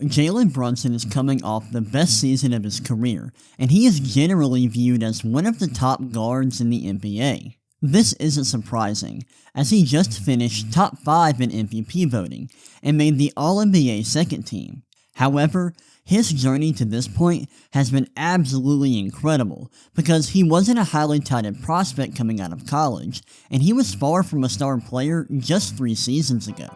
Jalen Brunson is coming off the best season of his career, and he is generally viewed as one of the top guards in the NBA. This isn't surprising, as he just finished top 5 in MVP voting and made the All-NBA second team. However, his journey to this point has been absolutely incredible because he wasn't a highly touted prospect coming out of college, and he was far from a star player just 3 seasons ago.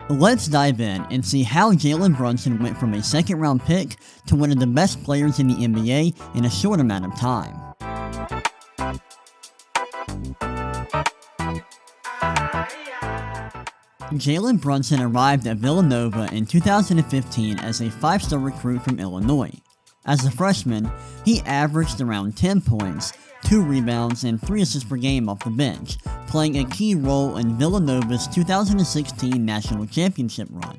Let's dive in and see how Jalen Brunson went from a second-round pick to one of the best players in the NBA in a short amount of time. Jalen Brunson arrived at Villanova in 2015 as a 5-star recruit from Illinois. As a freshman, he averaged around 10 points, 2 rebounds, and 3 assists per game off the bench, playing a key role in Villanova's 2016 national championship run.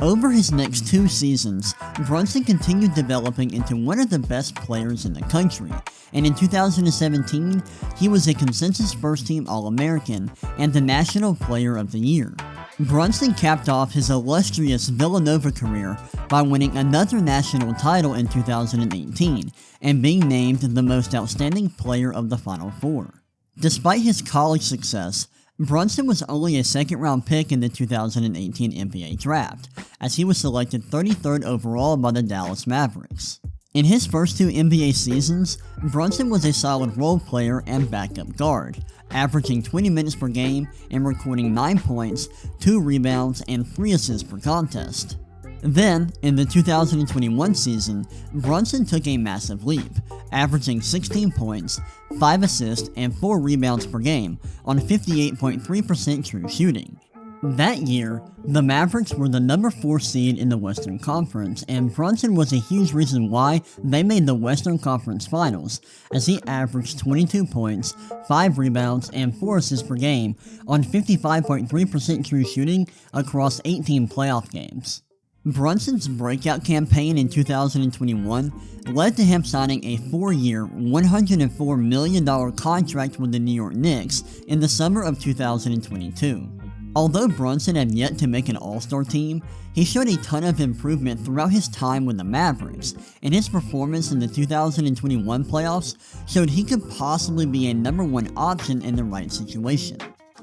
Over his next 2 seasons, Brunson continued developing into one of the best players in the country, and in 2017, he was a consensus first-team All-American and the National Player of the Year. Brunson capped off his illustrious Villanova career by winning another national title in 2018 and being named the most outstanding player of the Final Four. Despite his college success, Brunson was only a second-round pick in the 2018 NBA draft, as he was selected 33rd overall by the Dallas Mavericks. In his first 2 NBA seasons, Brunson was a solid role player and backup guard, averaging 20 minutes per game and recording 9 points, 2 rebounds, and 3 assists per contest. Then, in the 2021 season, Brunson took a massive leap, averaging 16 points, 5 assists, and 4 rebounds per game on 58.3% true shooting. That year, the Mavericks were the number 4 seed in the Western Conference, and Brunson was a huge reason why they made the Western Conference Finals, as he averaged 22 points, 5 rebounds, and 4 assists per game on 55.3% true shooting across 18 playoff games. Brunson's breakout campaign in 2021 led to him signing a 4-year, $104 million contract with the New York Knicks in the summer of 2022. Although Brunson had yet to make an All-Star team, he showed a ton of improvement throughout his time with the Mavericks, and his performance in the 2021 playoffs showed he could possibly be a number 1 option in the right situation.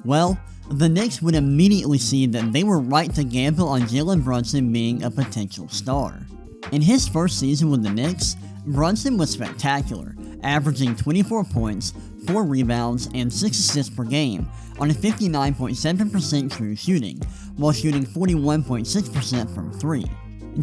Well, the Knicks would immediately see that they were right to gamble on Jalen Brunson being a potential star. In his first season with the Knicks, Brunson was spectacular, averaging 24 points, 4 rebounds, and 6 assists per game on a 59.7% true shooting, while shooting 41.6% from 3.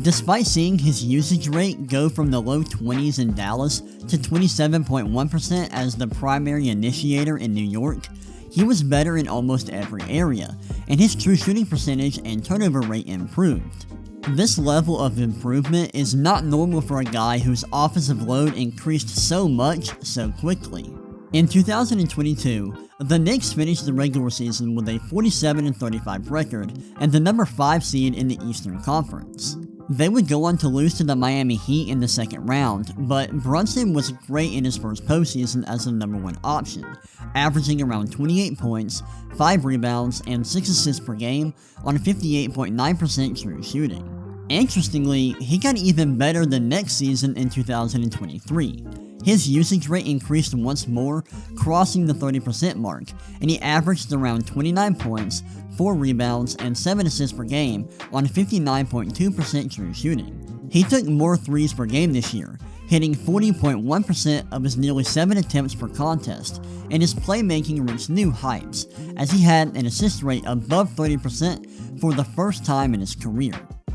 Despite seeing his usage rate go from the low 20s in Dallas to 27.1% as the primary initiator in New York, he was better in almost every area, and his true shooting percentage and turnover rate improved. This level of improvement is not normal for a guy whose offensive load increased so much so quickly. In 2022, the Knicks finished the regular season with a 47-35 record and the number 5 seed in the Eastern Conference. They would go on to lose to the Miami Heat in the second round, but Brunson was great in his first postseason as the number 1 option, averaging around 28 points, 5 rebounds, and 6 assists per game on 58.9% true shooting. Interestingly, he got even better the next season in 2023. His usage rate increased once more, crossing the 30% mark, and he averaged around 29 points, 4 rebounds, and 7 assists per game on 59.2% true shooting. He took more threes per game this year, hitting 40.1% of his nearly 7 attempts per contest, and his playmaking reached new heights, as he had an assist rate above 30% for the first time in his career.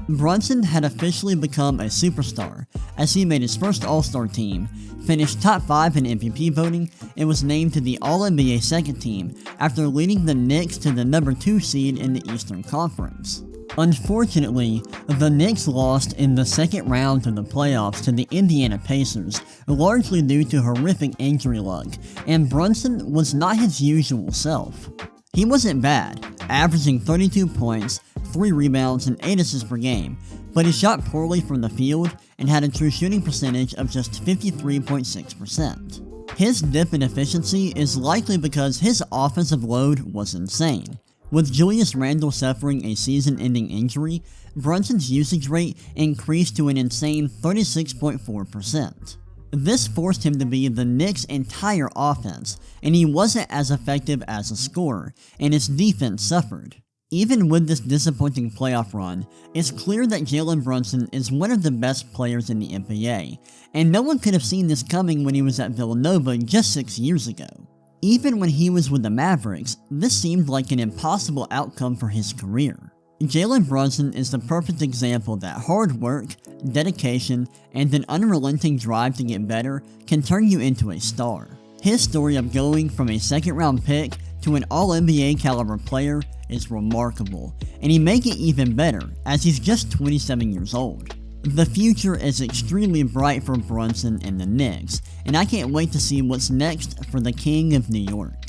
Brunson had officially become a superstar, as he made his first All-Star team, finished top 5 in MVP voting, and was named to the All-NBA second team after leading the Knicks to the number 2 seed in the Eastern Conference. Unfortunately, the Knicks lost in the second round of the playoffs to the Indiana Pacers, largely due to horrific injury luck, and Brunson was not his usual self. He wasn't bad, averaging 32 points, 3 rebounds, and 8 assists per game, but he shot poorly from the field and had a true shooting percentage of just 53.6%. His dip in efficiency is likely because his offensive load was insane. With Julius Randle suffering a season-ending injury, Brunson's usage rate increased to an insane 36.4%. This forced him to be the Knicks' entire offense, and he wasn't as effective as a scorer, and his defense suffered. Even with this disappointing playoff run, it's clear that Jalen Brunson is one of the best players in the NBA, and no one could have seen this coming when he was at Villanova just 6 years ago. Even when he was with the Mavericks, this seemed like an impossible outcome for his career. Jalen Brunson is the perfect example that hard work, dedication, and an unrelenting drive to get better can turn you into a star. His story of going from a second-round pick to an All-NBA caliber player is remarkable, and he may get even better as he's just 27 years old. The future is extremely bright for Brunson and the Knicks, and I can't wait to see what's next for the King of New York.